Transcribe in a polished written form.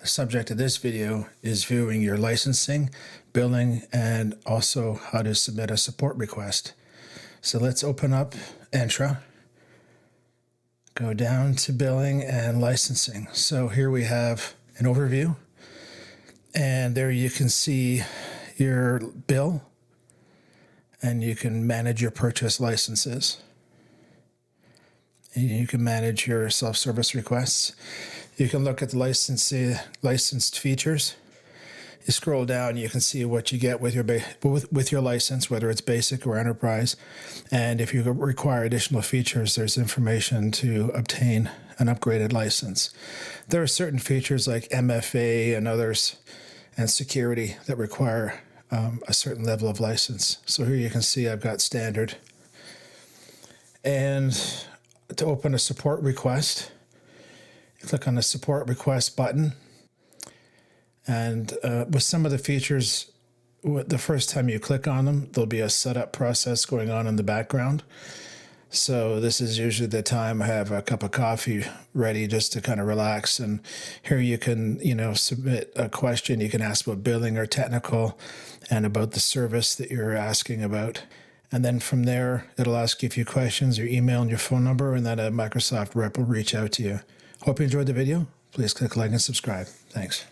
The subject of this video is viewing your licensing, billing, and also how to submit a support request. So let's open up Entra, go down to billing and licensing. So here we have an overview, and there you can see your bill, and you can manage your purchase licenses. You can manage your self-service requests. You can look at the licensed features. You scroll down, you can see what you get with your license, whether it's basic or enterprise. And if you require additional features, there's information to obtain an upgraded license. There are certain features like MFA and others and security that require a certain level of license. So here you can see I've got standard. And to open a support request, you click on the support request button. And with some of the features, the first time you click on them, there'll be a setup process going on in the background. So this is usually the time I have a cup of coffee ready just to kind of relax. And here you can, submit a question. You can ask about billing or technical and about the service that you're asking about. And then from there, it'll ask you a few questions, your email and your phone number, and then a Microsoft rep will reach out to you. Hope you enjoyed the video. Please click like and subscribe. Thanks.